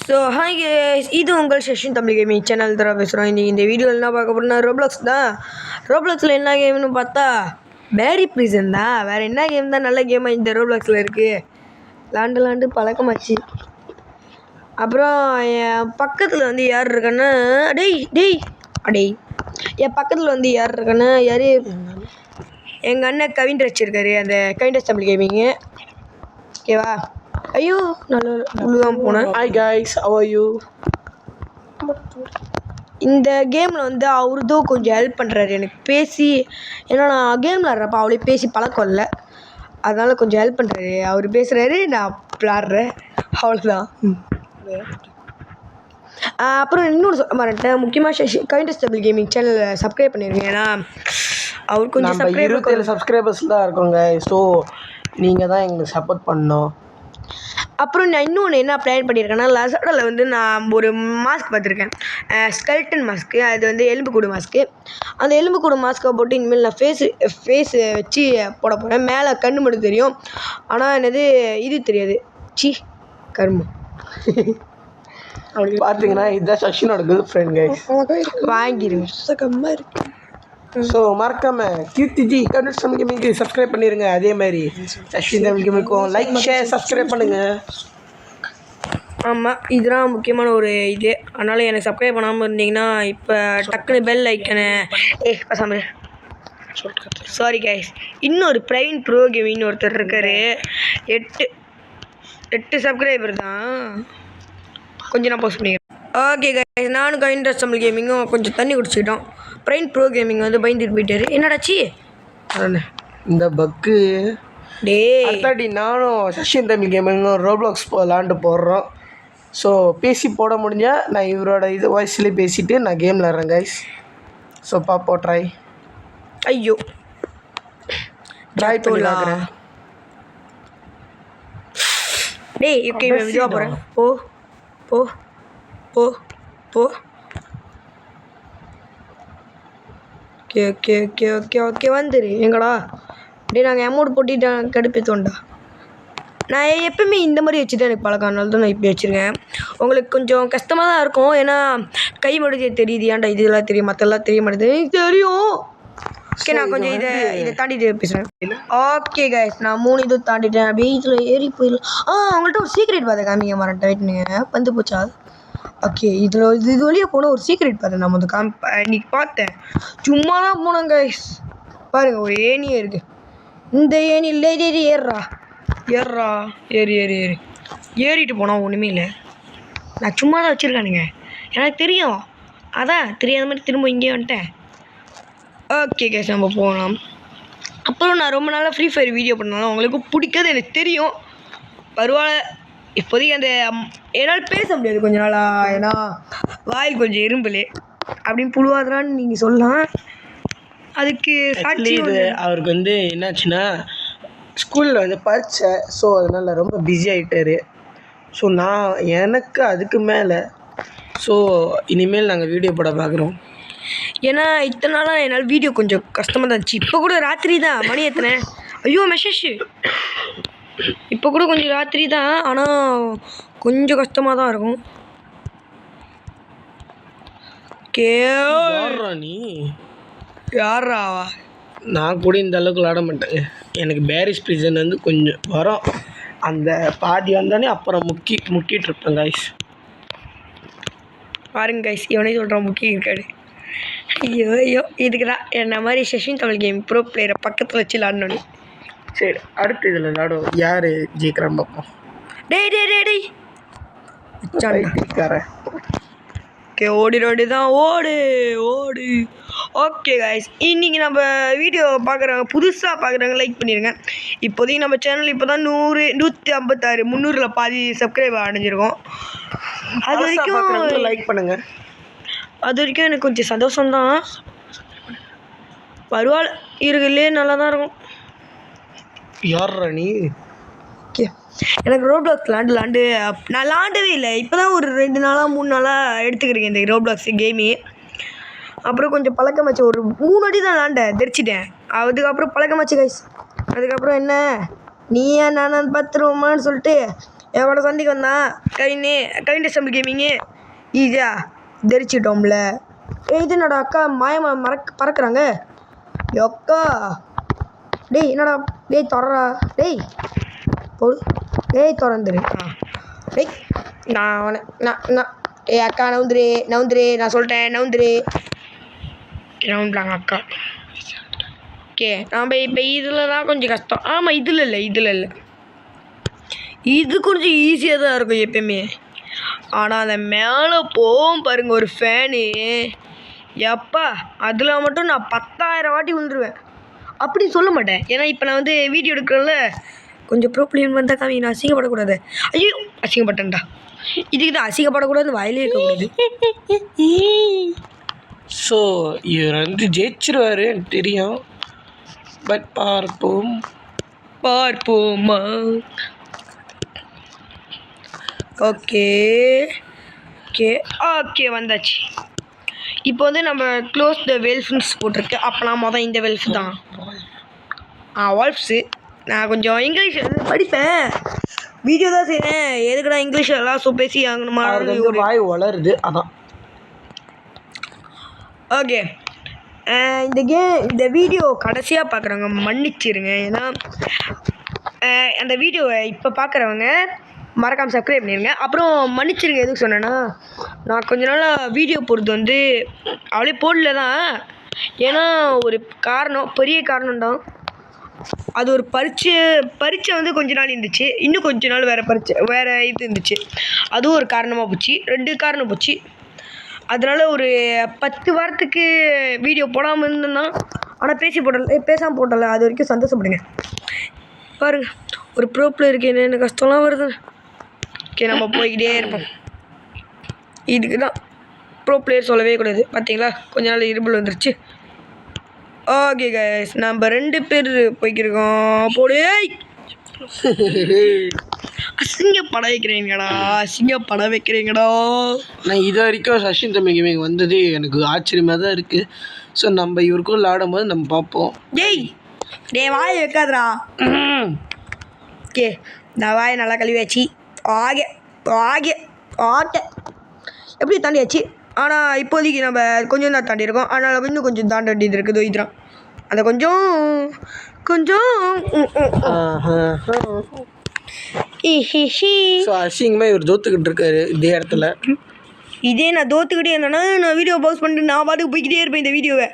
So hi guys, இது உங்கள் session Tamil gaming channel தர பேசுகிறோம். இன்றைக்கி இந்த வீடியோவில் என்ன பார்க்க போகிறோம்னா ரோப்ளாக்ஸ் தான். ரோப்ளாக்ஸில் என்ன கேம்னு பார்த்தா பேரி ப்ரிசன் தான். வேறு என்ன கேம் தான் நல்ல கேமாக இந்த ரோப்ளாக்ஸில் இருக்குது. லாண்டு பழக்கமாச்சு. அப்புறம் என் பக்கத்தில் வந்து யார் இருக்கான்னா டேய் என் பக்கத்தில் வந்து யார் இருக்கான்னா எங்கள் அண்ணன் கவின்ட்ரச் இருக்காரு, அந்த கவின்ட்ரச் தமிழ் கேமிங்கு. ஓகேவா? ஐயோ நல்ல உள்ளுதான் போனேன். Hi guys, how are you? இந்த கேமில் வந்து அவருதான் கொஞ்சம் ஹெல்ப் பண்ணுறாரு எனக்கு பேசி. ஏன்னா நான் கேம் விளாட்றப்ப அவளே பேசி பழக்கம் இல்லை, அதனால் கொஞ்சம் ஹெல்ப் பண்ணுறாரு. அவர் பேசுகிறாரு, நான் விளாட்றேன், அவ்வளோதான். அப்புறம் இன்னொன்று சொல்ல மாட்டேன், முக்கியமாக கவின்ட்ரச் தமிழ் கேமிங் சேனலை சப்ஸ்கிரைப் பண்ணிடுங்க. ஏன்னா அவர் கொஞ்சம் 27 சப்ஸ்கிரைபர்ஸ் தான் இருக்கோங்க. ஸோ நீங்கள் தான் எங்களுக்கு சப்போர்ட் பண்ணணும். அப்புறம் நான் இன்னொன்று என்ன பிளான் பண்ணியிருக்கேன்னா, லசாடாவில் வந்து நான் ஒரு மாஸ்க் பார்த்துருக்கேன், ஸ்கெல்டன் மாஸ்க்கு. அது வந்து எலும்புக்கூடு மாஸ்க்கு. அந்த எலும்புக்கூடு மாஸ்க்கை போட்டு இனிமேல் நான் ஃபேஸு வச்சு போட போகிறேன். மேலே கண்ணு மட்டும் தெரியும், ஆனால் என்னது இது தெரியாது. கருமம். அப்படி பார்த்தீங்கன்னா இதுதான் சஷினோட கேர்ள் ஃப்ரெண்ட் கைஸ். வாங்கிடுவேன். ஸோ மறக்காம கீர்த்திஜி கவின்ட்ரச் தமிழ் கேமிங்க்கு சப்ஸ்கிரைப் பண்ணிடுங்க. அதே மாதிரி சஷின் தமிழ் கேமிங்க்கும் லைக் ஷேர் சப்ஸ்கிரைப் பண்ணுங்கள். ஆமாம், இதுதான் முக்கியமான ஒரு இது. அதனால் எனக்கு சப்ஸ்கிரைப் பண்ணாமல் இருந்தீங்கன்னா இப்போ டக்குன்னு பெல் ஐக்கனை பசாமல் சாரி கைஸ். இன்னொரு பிரவீன் ப்ரோ கேமிங்னு ஒருத்தர் இருக்கார், 8 சப்ஸ்கிரைபர் தான். கொஞ்சம் நான் போஸ்ட் பண்ணிக்கிறேன். ஓகே கைஸ், நானும் கவின்ட்ரச் தமிழ் கேமிங்கும் கொஞ்சம் தண்ணி குடிச்சிக்கிட்டோம். பிரவீன் ப்ரோ கேமிங் வந்து பயந்துட்டு போயிட்டாரு. என்னடாச்சி இந்த பக்கு அடுத்தாடி நானும் சஷின் தமிழ் கேமிங்கும் ரோப்ளாக்ஸ் விளாண்டு போடுறோம். ஸோ பேசி போட முடிஞ்சால் நான் இவரோட இது வாய்ஸ்லேயே பேசிவிட்டு நான் கேம் விளாட்றேன் கைஸ். ஸோ பாப்போம், ஐயோ ட்ரை பண்ணி பார்க்குறேன். ஓகே இதுவாக போகிறேன். போ போ போ போ okay okay okay okay okay வந்துரு. எங்கடா நாங்கள் அமௌண்ட் போட்டுட்டு கடுப்பேற்றோண்டா. நான் எப்பவுமே இந்த மாதிரி வச்சு தான் எனக்கு பழக்கம், அதனால தான் நான் இப்படி வச்சுருக்கேன். உங்களுக்கு கொஞ்சம் கஷ்டமாக தான் இருக்கும், ஏன்னா கை முடிஞ்சே தெரியுது. ஏன்டா இதெல்லாம் தெரியும், மற்றெல்லாம் தெரிய மாட்டேங்குது. தெரியும். ஓகே, நான் கொஞ்சம் இதை தாண்டிட்டு பேசுகிறேன். ஓகே கைஸ், நான் 3 இது தாண்டிட்டேன். அப்படியே இதில் ஏறி போயிடலாம். அவங்கள்ட்ட ஒரு சீக்ரெட் பார்த்து காமிங்க மாட்டேன். வெயிட்னுங்க, வந்து போச்சா? ஓகே, இது வழியாக போனால் ஒரு சீக்ரெட் பார்த்தேன். நான் வந்து இன்னைக்கு பார்த்தேன், சும்மா தான் போனேன் கைஸ். பாருங்கள், ஒரு ஏணியே இருக்குது. இந்த ஏணியில் ஏறிட்டு போனால் ஒன்றுமே இல்லை. நான் சும்மா தான் வச்சுருக்கானுங்க, எனக்கு தெரியும். அதான் தெரியாத மாதிரி திரும்ப இங்கே வந்துட்டேன். ஓகே கைஸ், நம்ம போகலாம். அப்புறம் நான் ரொம்ப நாளாக ஃப்ரீ ஃபயர் வீடியோ பண்ணாலும் உங்களுக்கு பிடிக்காது எனக்கு தெரியும். பரவாயில்ல, இப்போதைக்கு அந்த என்னால் பேச முடியாது கொஞ்ச நாளாக, ஏன்னா வாயில் கொஞ்சம் எறும்பல் அப்படின்னு புழுவாதுறான்னு நீங்கள் சொல்லலாம். அதுக்கு சாட்சி அவருக்கு வந்து என்னாச்சுன்னா ஸ்கூலில் வந்து பரீட்சை. ஸோ அதனால் ரொம்ப பிஸி ஆகிட்டார். ஸோ எனக்கு அதுக்கு மேலே ஸோ இனிமேல் நாங்கள் வீடியோ போட பார்க்குறோம். ஏன்னா இத்தனை நாளாக என்னால் வீடியோ கொஞ்சம் கஷ்டமாக தான் இருந்துச்சு. இப்போ கூட ராத்திரி தான், மணி எத்தனை? ஐயோ மெசேஜ். இப்போ கூட கொஞ்சம் ராத்திரி தான், ஆனால் கொஞ்சம் கஷ்டமாக தான் இருக்கும். நீ யாராவா? நான் கூட இந்த அளவுக்கு விளாட மாட்டேங்க. எனக்கு பேரிஸ் ப்ரிசன் வந்து கொஞ்சம் வரும், அந்த பாதி வந்தானே அப்புறம் முக்கிட்டு இருப்பேன் கைஸ். பாருங்க கைஸ், இவனே சொல்கிறான் முக்கிய இருக்காடு. ஐயோ இதுக்கு தான் என்ன மாதிரி செஷன் தமிழ் கேம் ப்ரோ பிளேயரை பக்கத்தில் வச்சு விளாடணும். சரி, அடுத்து இதில் விளாடும் யார் ஜெயிக்கிறான்னு பார்ப்போம். டேய் ஓகே, ஓடி தான் ஓடு. ஓகே கைஸ், இன்றைக்கி நம்ம வீடியோ பார்க்குறவங்க, புதுசாக பார்க்குறவங்க லைக் பண்ணிடுங்க. இப்போதைக்கு நம்ம சேனல் இப்போ தான் 156 300ல் பாதி சப்ஸ்கிரைப் அடைஞ்சிருக்கோம். அது வரைக்கும் லைக் பண்ணுங்கள். அது வரைக்கும் எனக்கு கொஞ்சம் சந்தோஷம்தான். பரவாயில்ல, இருக்குல்லே நல்லா தான் இருக்கும். யார்ரா நீ? ஓகே, எனக்கு ரோப்ளாக்ஸ் லாண்டு நான் விளாண்டவே இல்லை. இப்போ தான் ஒரு 2 நாளாக 3 நாளாக எடுத்துக்கிறேங்க இந்த ரோப்ளாக்ஸ் கேமு. அப்புறம் கொஞ்சம் பழக்கமாச்சு, ஒரு 3 வாட்டி தான் விளாண்டேன், தெரிச்சிட்டேன். அதுக்கப்புறம் பழக்கமாச்சு கைஸ். அதுக்கப்புறம் என்ன, நீ ஏன் நான் பார்த்துருவோமான்னு சொல்லிட்டு என்னோட சந்திக்கு வந்தான் கைண்ட் அசம்பிள் கேமிங்கு ஈஸியா தெரிச்சிட்டோம்ல. இது என்னடா அக்கா மாயமா பறக்குறாங்க. அக்கா டேய் என்னடா டேய் தொடரா டேய் போடு டேய் திறந்துரு. டேய் நான் ஏய் அக்கா நவுந்துரு நான் சொல்லிட்டேன் நவுந்துறாங்க அக்கா. ஓகே நம்ம இப்போ இதில் தான் கொஞ்சம் கஷ்டம். ஆமாம் இதில் இல்லை இது கொஞ்சம் ஈஸியாக தான் இருக்கும் எப்பயுமே. ஆனால் அந்த மேலே போகும் பாருங்க ஒரு ஃபேனு, எப்பா அதில் மட்டும் நான் 10,000 வாட்டி விழுந்துருவேன். அப்படி சொல்ல மாட்டேன், ஏன்னா இப்போ நான் வந்து வீடியோ எடுக்கிறேன்ல, கொஞ்சம் ப்ரோப்ளம் வந்தால் காமி நான் அசிங்கப்படக்கூடாது. ஐயோ அசிங்கப்பட்டேன்டா. இதுக்கு தான் அசிங்கப்படக்கூடாது வாயிலே இருக்கக்கூடாது. ஸோ இவர் வந்து ஜெயிச்சிருவாரு எனக்கு தெரியும். பட் பார்ப்போமா. ஓகே வந்தாச்சு. இப்போ வந்து நம்ம க்ளோஸ் த வெல்ஃப்ஸ் போட்டிருக்கு. அப்போலாம் இந்த வெல்ஃப் தான் வால்ஃப்ஸு. நான் கொஞ்சம் இங்கிலீஷ் படிப்பேன், வீடியோ தான் செய்கிறேன், எதுக்குடா இங்கிலீஷ் எல்லாம் பேசி ஆகணுமா ஒரு வாய் வளருது அதான். ஓகே இந்த வீடியோ கடைசியாக பார்க்குறவங்க மன்னிச்சிருங்க, ஏன்னா அந்த வீடியோவை இப்போ பார்க்குறவங்க மறக்காமல் சப்ஸ்கிரைப் பண்ணிடுங்க. அப்புறம் மன்னிச்சிருங்க, எதுக்கு சொன்னேன்னா நான் கொஞ்ச நாளாக வீடியோ போடுறது வந்து அவளே போடல தான். ஏன்னா ஒரு பெரிய காரணம் தான். அது ஒரு பரீட்சை வந்து கொஞ்ச நாள் இருந்துச்சு, இன்னும் கொஞ்ச நாள் வேறு இது இருந்துச்சு. அதுவும் ஒரு காரணமாக போச்சு, 2 காரணம் போச்சு. அதனால் ஒரு 10 வாரத்துக்கு வீடியோ போடாமல் இருந்தேன்னா, ஆனால் பேசாமல் போட்டல, அது வரைக்கும் சந்தோஷப்படுங்க. பாருங்கள் ஒரு ப்ரோ பிளேயருக்கு என்னென்ன கஷ்டம்லாம் வருது. ஓகே நம்ம போய்கிட்டே இருப்போம். இதுக்கு தான் ப்ரோ பிளேயர் சொல்லவே கூடாது. பார்த்தீங்களா கொஞ்ச நாள் இருபல் வந்துருச்சு. ஓகே கைஸ் நம்ம 2 பேர் போய்க்கிருக்கோம். போடு அசிங்கப்பட வைக்கிறீங்கடா. நான் இது வரைக்கும் சச்சின் தமிழ் கேமிங் வந்தது எனக்கு ஆச்சரியமாக தான் இருக்குது. ஸோ நம்ம இவருக்கும் விளாடும் போது நம்ம பார்ப்போம். டேய் வாயை வைக்காதடா. ஓகே நான் வாயை நல்லா கழுவியாச்சு. ஆகே எப்படி தாண்டியாச்சு. ஆனால் இப்போதைக்கு நம்ம கொஞ்சம் தான் தாண்டியிருக்கோம், அதனால் இன்னும் கொஞ்சம் தாண்ட வேண்டியது இருக்குது. இதுதான் அந்த கொஞ்சம் அசிங்கமாக இவர் தோத்துக்கிட்டு இருக்காரு இதே இடத்துல. இதே நான் தோத்துக்கிட்டே இருந்தேன்னா நான் வீடியோ பாஸ் பண்ணிட்டு நான் பாட்டுக்கு போய்கிட்டே இருப்பேன் இந்த வீடியோவை.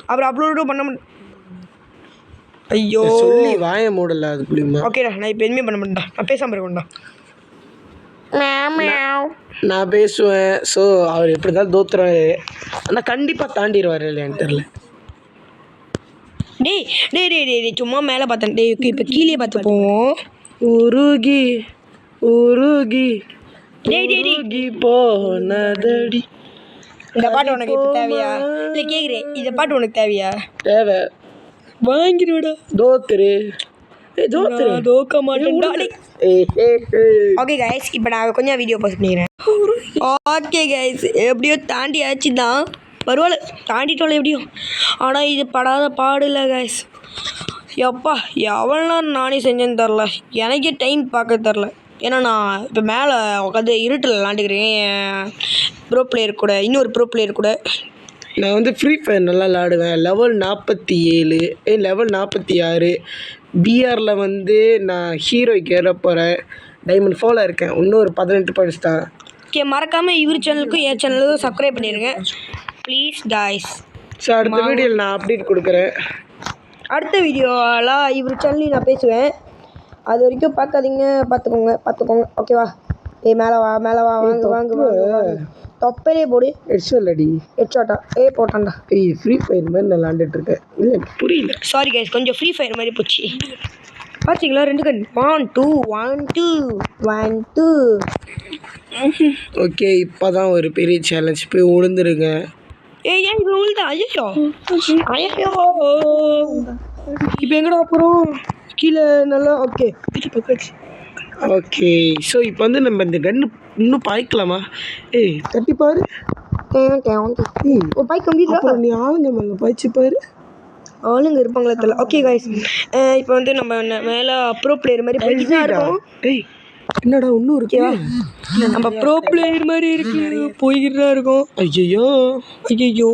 அப்புறம் அப்லோடும் பண்ண முடியும். ஐயோ சொல்லி வாய மூடல அது புரியுமா. ஓகேடா நான் இப்போ எதுவுமே பண்ண மாட்டேன்டா, நான் பேசாமல் இருக்கேன்டா. நான் பேசுவேன். ஸோ அவர் எப்படி தான் தோத்துறாரு, ஆனால் கண்டிப்பாக தாண்டிடுவார் இல்லையான்னு தெரில. டேய் சும்மா மேலே பார்த்தேன். டேய் இப்போ கீழே பார்த்து போவோம். உருகி போனதடி. இந்த பாட்டு உனக்கு இப்போ தேவையா? இல்லை கேட்குறேன், இந்த பாட்டு உனக்கு தேவையா? தேவை, வாங்கிடுவிடா. தோக்க மாட்டேன்டா. ஓகே கைஸ் இப்போ நான் கொஞ்சம் வீடியோ போஸ்ட் பண்ணிக்கிறேன். ஓகே கைஸ் எப்படியோ தாண்டியாச்சு தான், பரவாயில்ல தாண்டிட்டோம் எப்படியும். ஆனால் இது படாத பாடு இல்லை கைஸ். எப்பா எவ்வளோ நானே செஞ்சேன்னு தெரில, எனக்கே டைம் பார்க்க தெரில. ஏன்னா நான் இப்போ மேலே உட்காந்து இருட்டில் விளாண்டுக்கிறேன் ப்ரோ பிளேயர் கூட, இன்னொரு ப்ரோ பிளேயர் கூட. நான் வந்து ஃப்ரீ ஃபயர் நல்லா விளாடுவேன். லெவல் 47 லெவல் 46 பிஆரில் வந்து நான் ஹீரோய்க்கு ஏற போகிறேன். டைமண்ட் 4 இருக்கேன். இன்னும் ஒரு 18 பாயிண்ட்ஸ் தான். ஓகே மறக்காமல் இவர் சேனலுக்கும் என் சேனலுக்கும் சப்ஸ்கிரைப் பண்ணிடுங்க ப்ளீஸ் கைஸ். ஸோ அடுத்த வீடியோவில் நான் அப்டேட் கொடுக்குறேன். அடுத்த வீடியோலாம் இவர் சேனல்லையும் நான் பேசுவேன். அது வரைக்கும் பார்த்துக்கோங்க ஓகேவா. மேலே வா வாங்க தொப்பலே போடு. ஹெட்ஷாட்டா போட்டான்டா. ஃப்ரீ ஃபயர் மாதிரி நான் விளாண்டுட்டு இருக்கேன். இல்லை புரியல, சாரி கைஸ், கொஞ்சம் ஃப்ரீ ஃபயர் மாதிரி போச்சு. பார்த்தீங்களா 2 கன் 1 2 ஓகே இப்போ தான் ஒரு பெரிய சேலஞ்ச் போய் விழுந்துருங்க. ஏன் இப்போ விழுந்தா? ஐயோ இப்போ எங்கடா அப்புறம் கீழே நல்லா. ஓகே ஸோ இப்போ வந்து நம்ம இந்த கன்று இன்னும் பாய்க்கலாமா? தட்டி பாரு. பாய்க்க முடியுதா? நீ ஆளுங்க மேலே பாய்ச்சி பாரு, ஆளுங்க இருப்பாங்களா தெரியல. ஓகே கைஸ் இப்போ வந்து நம்ம மேலே ப்ரோ பிளேயர் மாதிரி போய்கிட்டு இருக்கோம். என்னடா இன்னும் இருக்கு நம்ம ப்ரோ பிளேயர் மாதிரி இருக்கு போய்கிட்டு தான் இருக்கோம். ஐயோ ஐயோ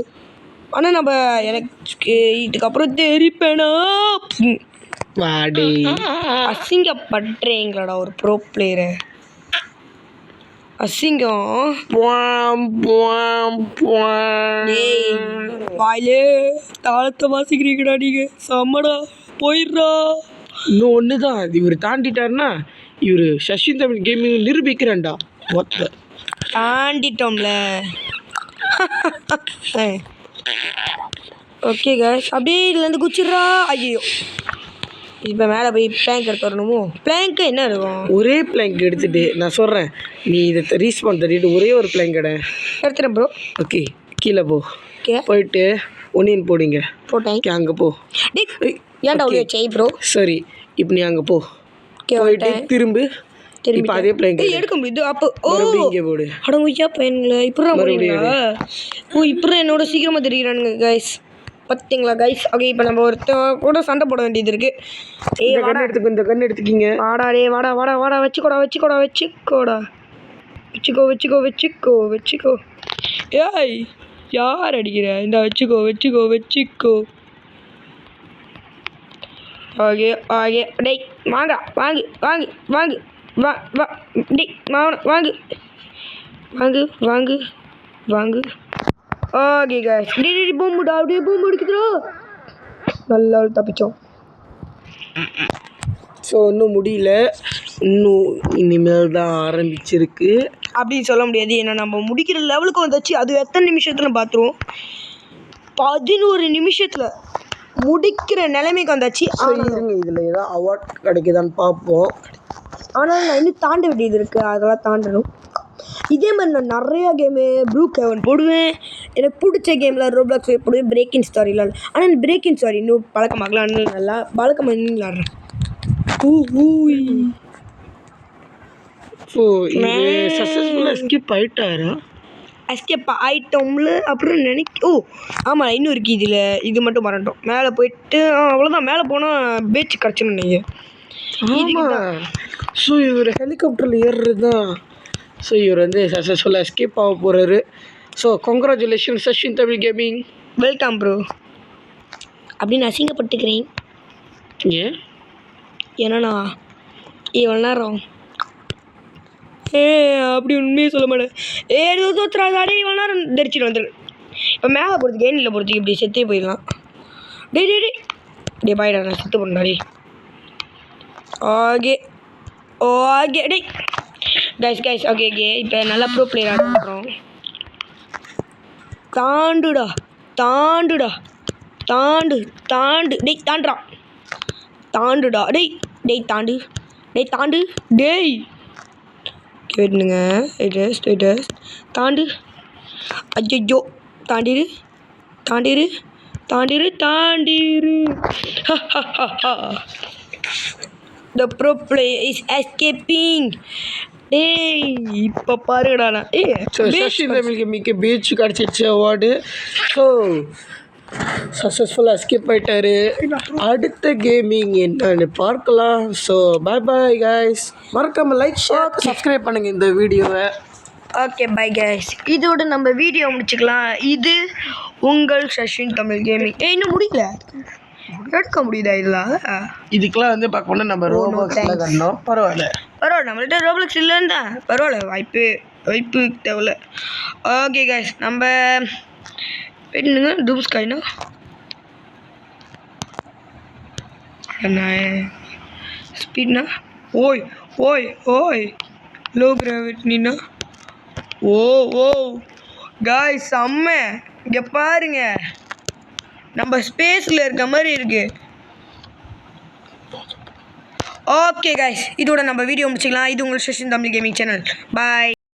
ஆனால் நம்ம எனக்கு இதுக்கப்புறம் தெரிப்பேனா வாடி அசிங்கப்படுறீங்களாடா ஒரு ப்ரோ பிளேயரை. அசிங்கம் வாயிலே தாளத்தை வாசிக்கிறீங்கடா நீங்கள். செம்மடா போயிடுறா. இன்னும் ஒன்று தான், இவர் தாண்டிட்டாருன்னா இவர் சச்சின் தமிழ் கேமிங் நிரூபிக்கிறேன்டா மொத்த தாண்டிட்டோம்ல. ஓகே கைஸ், அப்படியே இதுலேருந்து குச்சிட்றா. ஐயோ இப்போ மேலே போய் பிளாங்க் எடுத்து வரணுமோ? பிளாங்க்கு என்ன இருக்கும்? ஒரே பிளாங்க் எடுத்துட்டு நான் சொல்கிறேன், நீ இதை ரீஸ்பான் தட்டிட்டு ஒரே ஒரு பிளாங்க் எடு. எடுத்துகிறேன் ப்ரோ. ஓகே கீழே போ. ஓகே போயிட்டு ஒனியன் போடுங்க. போட்டேன். அங்கே போ. ஏன்டா அவ்வளோ செய் ப்ரோ. சரி இப்போ நீ அங்கே போ. ஓகே போயிட்டு திரும்பி இப்போ அதே பிளாங்க் எடுக்க முடியுது. அப்போ ஓ இங்கே போடு. அடங்குச்சா பையனுங்களா இப்படா முடியுங்களா? ஓ இப்படி என்னோட சீக்கிரமாக தெரிகிறானுங்க கைஸ். பார்த்தீங்களா கைஸ்? ஓகே இப்போ நம்ம ஒருத்தர் கூட சண்டை போட வேண்டியது இருக்குது. கண் எடுத்துக்கோ, இந்த கண் எடுத்துக்கிங்க. வாடா டே வாடா வாடா வாடா வச்சுக்கோடா வச்சுக்கோடா வச்சுக்கோடா வச்சுக்கோ வச்சுக்கோ வச்சுக்கோ வச்சுக்கோ. ஏய் யார் அடிக்கிற? இந்த வச்சுக்கோ வச்சுக்கோ வச்சுக்கோ. ஓகே ஓகே டேய் வாங்க வாங்கு வாங்கு வாங்கு வா வா டேய் வாங்கு வாங்கு வாங்கு வாங்கு. ஓகே கைஸ் டேய் பூமுடா அப்படியே பூமு எடுக்குதுடா. நல்லா தப்பிச்சோம். ஸோ இன்னும் முடியல, இன்னும் இனிமேல் தான் ஆரம்பிச்சிருக்கு அப்படின்னு சொல்ல முடியாது. ஏன்னா நம்ம முடிக்கிற லெவலுக்கு வந்தாச்சு. அது எத்தனை நிமிஷத்தில் பார்த்துருவோம். 11 நிமிஷத்தில் முடிக்கிற நிலைமைக்கு வந்தாச்சு. இருங்க, இதில் ஏதாவது அவார்ட் கிடைக்குதான்னு பார்ப்போம். ஆனால் நான் இன்னும் தாண்ட வேண்டியது இருக்குது, அதெல்லாம் தாண்டணும். இதே மாதிரி நான் நிறையா கேமு ப்ளூ கேவன் போடுவேன். எனக்கு பிடிச்ச கேமில் ரோப்ளாக்ஸ் போடுவேன். பிரேக்கிங் ஸ்டாரிலாம். ஆனால் இந்த பிரேக்கிங் ஸ்டாரி இன்னும் பழக்கமாகலான்னு நல்லா பழக்கமாக விளாட்றேன். ஸோ இது சக்ஸஸ்ஃபுல்லாக எஸ்கேப் ஆகிட்டாரா? எஸ்கேப் ஆகிட்டோம்ல அப்புறம் ஓ ஆமாம் இன்னும் இருக்குது இதில். இது மட்டும் மறந்துட்டோம். மேலே போயிட்டு அவ்வளோதான். மேலே போனால் பேச்சு கிடச்சிடும் நீங்கள். ஸோ இவர் ஹெலிகாப்டரில் ஏறுறது தான். ஸோ இவர் வந்து சக்ஸஸ்ஃபுல்லாக எஸ்கேப் ஆக போகிறாரு. So congratulation Sachin Tamil gaming. Welcome bro. அப்படின்னு அசிங்கப்பட்டுக்கிறேன். ஏன்? ஏன்னா இவ்வளோ நேரம் அப்படி உண்மையே சொல்ல மாட்டேன். தோத்துறாடி இவ்வளோ நேரம் தெரிச்சிட்டு வந்துடு. இப்போ மேலே போகிறதுக்கு ஏனில் போகிறதுக்கு இப்படி செத்தே போயிடலாம். டே டே டே டே பாய்டா நான் செத்து போனாடி. ஓகே ஓகே டே கைஸ் கைஸ் ஓகே ஓகே இப்போ நல்லா ப்ரோ பிளேயர் ஆடுறோம். தாண்டுடா தாண்டுடா தாண்டு தாண்டு டேய் தாண்டுடா தாண்டுடா டேய் டேய் தாண்டு டேய் தாண்டு டேய் கேட்டுங்க. ஸ்டேட்டஸ் தாண்டு. ஐயோ தாண்டிரு தாண்டிரு தாண்டிரு தாண்டிரு. The pro player is escaping. டேய் இப்போ பாருங்கடா நான் சச்சின் தமிழ் கேமிங்க்கு பீச் கிடச்சிச்சு அவார்டு. ஸோ சக்ஸஸ்ஃபுல்லாக எஸ்கேப் ஆகிட்டாரு. அடுத்த கேமிங் என்னன்னு பார்க்கலாம். So bye bye guys. மறக்காமல் லைக் ஷேர் சப்ஸ்கிரைப் பண்ணுங்கள் இந்த வீடியோவை. Okay bye guys. இதோட நம்ம வீடியோ முடிச்சுக்கலாம். இது உங்கள் சச்சின் தமிழ் கேமிங். இன்னும் முடியல, எடுக்க முடியுதா இதில்? இதுக்கெல்லாம் வந்து பார்க்கணும்னா நம்ம ரோபாக்ஸில் கட்டணும். பரவாயில்ல பரவாயில்ல, நம்மள்ட்ட ரோப்ளாக்ஸ் இல்லைன்னு தான் பரவாயில்ல. வாய்ப்பு தேவையில்ல. ஓகே கைஸ் நம்ம போயிட்டுங்க. டூப் ஸ்கைனா என்ன ஸ்பீட்னா ஓய் ஓய் ஓய் லோ கிராவிட்டினா ஓ ஓ கைஸ் செம்ம. இங்கே பாருங்க நம்ம ஸ்பேஸில் இருக்க மாதிரி இருக்கு. ஓகே கைஸ் இதோட நம்ம வீடியோ முடிச்சுக்கலாம். இது உங்கள் சச்சின் தமிழ் கேமிங் சேனல். பாய்.